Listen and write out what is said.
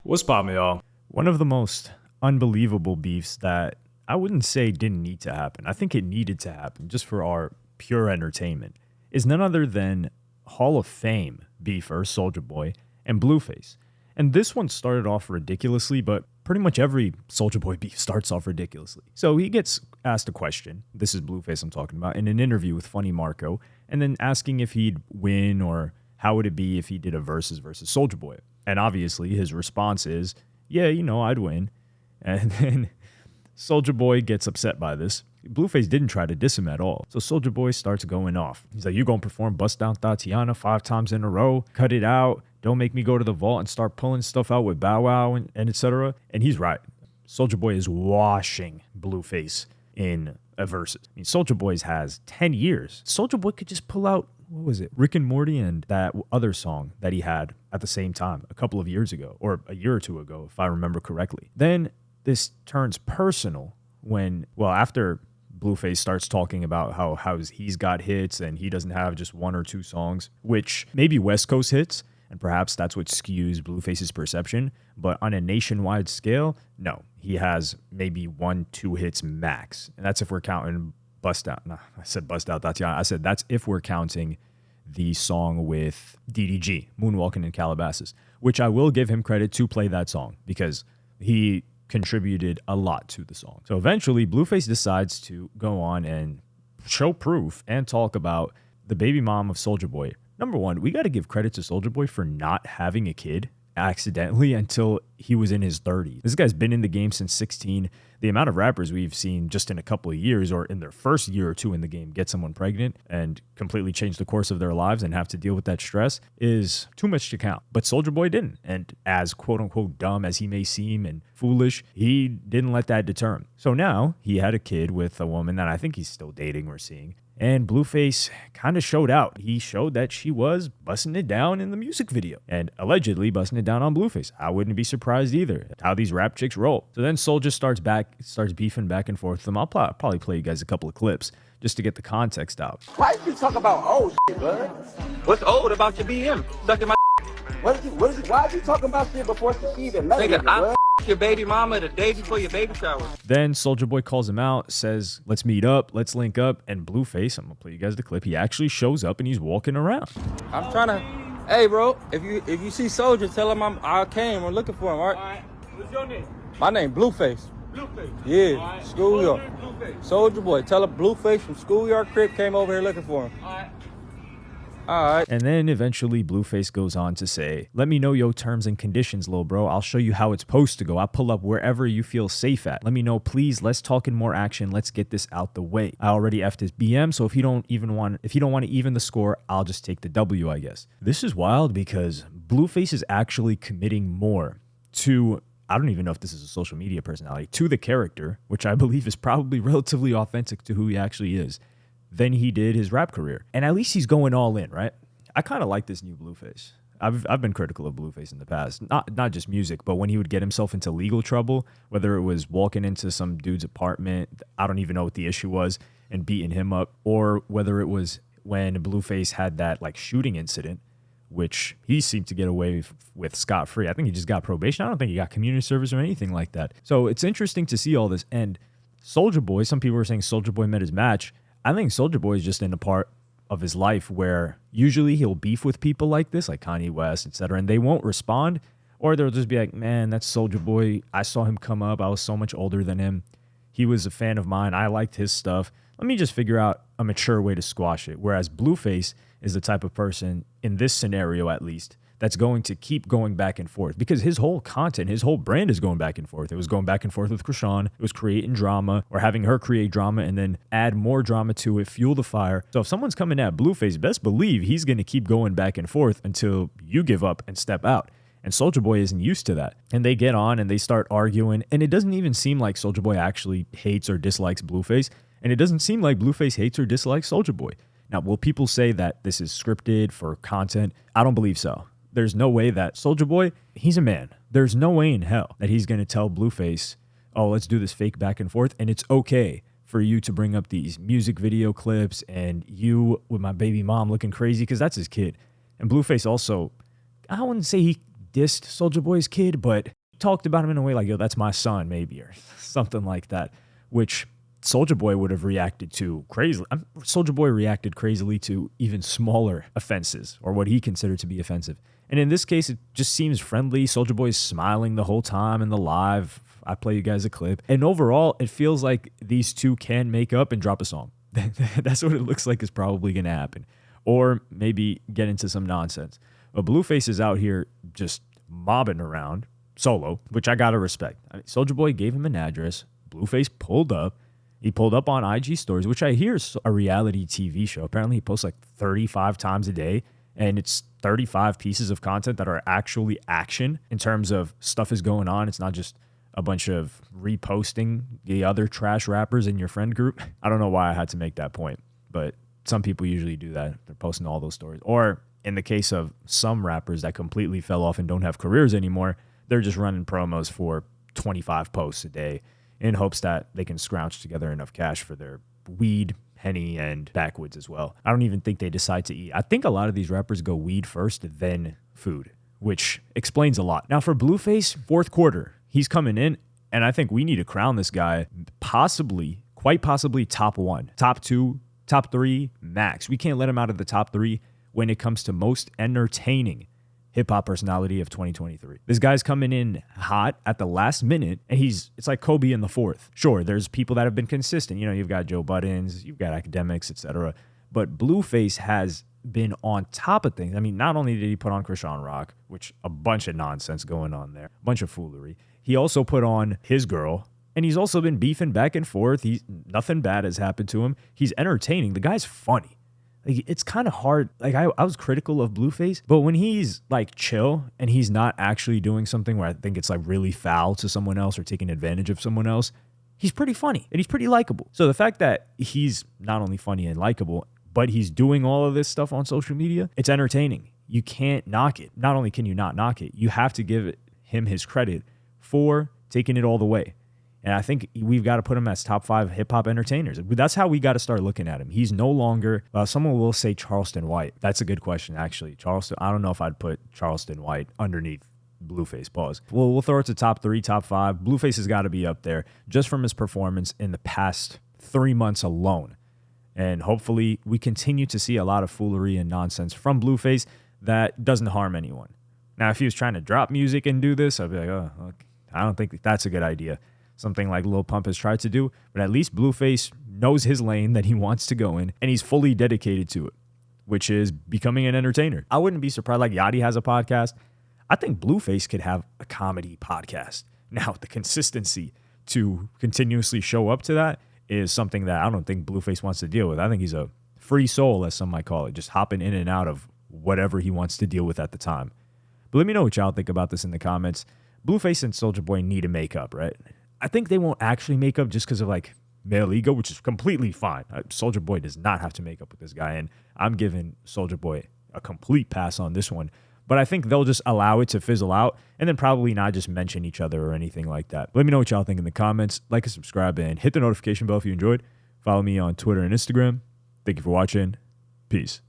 What's poppin', y'all? One of the most unbelievable beefs that I wouldn't say didn't need to happen, I think it needed to happen just for our pure entertainment, is none other than Hall of Fame beefer Soulja Boy and Blueface. And this one started off ridiculously, but pretty much every Soulja Boy beef starts off ridiculously. So he gets asked a question, this is Blueface I'm talking about, in an interview with Funny Marco, and then asking if he'd win or how would it be if he did a versus Soulja Boy. And obviously his response is, yeah, I'd win. And then Soulja Boy gets upset by this. Blueface didn't try to diss him at all. So Soulja Boy starts going off. He's like, you gonna perform Bust Down Tatiana 5 times in a row? Cut it out. Don't make me go to the vault and start pulling stuff out with Bow Wow and etc. And he's right. Soulja Boy is washing Blueface in a versus. I mean, Soulja Boy has 10 years. Soulja Boy could just pull out, what was it, Rick and Morty and that other song that he had at the same time a couple of years ago, or a year or two ago, if I remember correctly. Then this turns personal when, well, after Blueface starts talking about how he's got hits and he doesn't have just 1 or 2 songs, which maybe West Coast hits, and perhaps that's what skews Blueface's perception. But on a nationwide scale, no, he has maybe 1-2 hits max. And that's if we're counting Bust Out. No, I said Bust Out Tatiana. I said that's if we're counting the song with DDG, Moonwalking in Calabasas, which I will give him credit to play that song because he contributed a lot to the song. So eventually Blueface decides to go on and show proof and talk about the baby mom of Soulja Boy. Number one, we got to give credit to Soulja Boy for not having a kid accidentally until he was in his 30s. This guy's been in the game since 16. The amount of rappers we've seen just in a couple of years or in their first year or two in the game get someone pregnant and completely change the course of their lives and have to deal with that stress is too much to count. But Soulja Boy didn't. And as quote unquote dumb as he may seem and foolish, he didn't let that deter him. So now he had a kid with a woman that I think he's still dating, we're seeing. And Blueface kind of showed out. He showed that she was busting it down in the music video and allegedly busting it down on Blueface. I wouldn't be surprised either. That's how these rap chicks roll. So then Soulja starts beefing back and forth with them. I'll probably play you guys a couple of clips just to get the context out. Why you talk about old shit, bud? What's old about your BM? Sucking my Why are you talking about shit before she even met nigga, you, bud? your baby mama the day before your baby shower. Then Soulja Boy calls him out, says, let's meet up, let's link up. And Blueface, I'm going to play you guys the clip, he actually shows up and he's walking around. I'm trying to, hey bro, if you see Soulja, tell him I came, we're looking for him, all right? All right. What's your name? My name Blueface. Blueface. Yeah, All right. Schoolyard. Blueface. Soulja Boy, tell him Blueface from Schoolyard Crip came over here looking for him. All right. All right. And then eventually Blueface goes on to say, let me know your terms and conditions, lil bro. I'll show you how it's supposed to go. I'll pull up wherever you feel safe at. Let me know, please. Let's talk in more action. Let's get this out the way. I already effed his BM, so if you don't want to even the score, I'll just take the W, I guess. This is wild because Blueface is actually committing more to, I don't even know if this is a social media personality, to the character, which I believe is probably relatively authentic to who he actually is, than he did his rap career. And at least he's going all in, right? I kind of like this new Blueface. I've been critical of Blueface in the past. Not just music, but when he would get himself into legal trouble, whether it was walking into some dude's apartment, I don't even know what the issue was, and beating him up, or whether it was when Blueface had that like shooting incident, which he seemed to get away with scot-free. I think he just got probation. I don't think he got community service or anything like that. So it's interesting to see all this. And Soulja Boy, some people were saying Soulja Boy met his match. I think Soulja Boy is just in a part of his life where usually he'll beef with people like this, like Kanye West, etc., and they won't respond, or they'll just be like, man, that's Soulja Boy. I saw him come up. I was so much older than him. He was a fan of mine. I liked his stuff. Let me just figure out a mature way to squash it. Whereas Blueface is the type of person, in this scenario at least, that's going to keep going back and forth because his whole content, his whole brand is going back and forth. It was going back and forth with Krishan. It was creating drama or having her create drama and then add more drama to it, fuel the fire. So if someone's coming at Blueface, best believe he's going to keep going back and forth until you give up and step out. And Soulja Boy isn't used to that. And they get on and they start arguing. And it doesn't even seem like Soulja Boy actually hates or dislikes Blueface. And it doesn't seem like Blueface hates or dislikes Soulja Boy. Now, will people say that this is scripted for content? I don't believe so. There's no way that Soulja Boy, he's a man. There's no way in hell that he's going to tell Blueface, oh, let's do this fake back and forth. And it's okay for you to bring up these music video clips and you with my baby mom looking crazy because that's his kid. And Blueface also, I wouldn't say he dissed Soulja Boy's kid, but talked about him in a way like, yo, that's my son, maybe, or something like that, which Soulja Boy would have reacted to crazily. Soulja Boy reacted crazily to even smaller offenses, or what he considered to be offensive. And in this case, it just seems friendly. Soulja Boy is smiling the whole time in the live. I play you guys a clip. And overall, it feels like these two can make up and drop a song. That's what it looks like is probably going to happen. Or maybe get into some nonsense. But Blueface is out here just mobbing around solo, which I got to respect. Soulja Boy gave him an address. Blueface pulled up. He pulled up on IG stories, which I hear is a reality TV show. Apparently, he posts like 35 times a day. And it's 35 pieces of content that are actually action in terms of stuff is going on. It's not just a bunch of reposting the other trash rappers in your friend group. I don't know why I had to make that point, but some people usually do that. They're posting all those stories. Or in the case of some rappers that completely fell off and don't have careers anymore, they're just running promos for 25 posts a day in hopes that they can scrounge together enough cash for their weed, Henny, and backwoods as well. I don't even think they decide to eat. I think a lot of these rappers go weed first, then food, which explains a lot. Now for Blueface, fourth quarter, he's coming in, and I think we need to crown this guy possibly, quite possibly top 1, top 2, top 3 max. We can't let him out of the top 3 when it comes to most entertaining hip-hop personality of 2023. This guy's coming in hot at the last minute, and it's like Kobe in the fourth. Sure, there's people that have been consistent. You know, you've got Joe Buttons, you've got academics, etc. But Blueface has been on top of things. I mean, not only did he put on Krishan Rock, which a bunch of nonsense going on there, a bunch of foolery. He also put on His Girl, and he's also been beefing back and forth. Nothing bad has happened to him. He's entertaining. The guy's funny. Like, it's kind of hard. Like, I was critical of Blueface, but when he's like chill and he's not actually doing something where I think it's like really foul to someone else or taking advantage of someone else, he's pretty funny and he's pretty likable. So the fact that he's not only funny and likable, but he's doing all of this stuff on social media, it's entertaining. You can't knock it. Not only can you not knock it, you have to give him his credit for taking it all the way. And I think we've got to put him as top 5 hip-hop entertainers. That's how we got to start looking at him. He's no longer, someone will say Charleston White. That's a good question, actually. Charleston, I don't know if I'd put Charleston White underneath Blueface. Pause. We'll throw it to top 3, top 5. Blueface has got to be up there just from his performance in the past 3 months alone. And hopefully we continue to see a lot of foolery and nonsense from Blueface that doesn't harm anyone. Now, if he was trying to drop music and do this, I'd be like, oh, okay. I don't think that's a good idea. Something like Lil Pump has tried to do, but at least Blueface knows his lane that he wants to go in, and he's fully dedicated to it, which is becoming an entertainer. I wouldn't be surprised, like Yachty has a podcast. I think Blueface could have a comedy podcast. Now, the consistency to continuously show up to that is something that I don't think Blueface wants to deal with. I think he's a free soul, as some might call it, just hopping in and out of whatever he wants to deal with at the time. But let me know what y'all think about this in the comments. Blueface and Soulja Boy need to make up, right? I think they won't actually make up just because of like male ego, which is completely fine. Soulja Boy does not have to make up with this guy, and I'm giving Soulja Boy a complete pass on this one. But I think they'll just allow it to fizzle out and then probably not just mention each other or anything like that. Let me know what y'all think in the comments. Like and subscribe and hit the notification bell if you enjoyed. Follow me on Twitter and Instagram. Thank you for watching. Peace.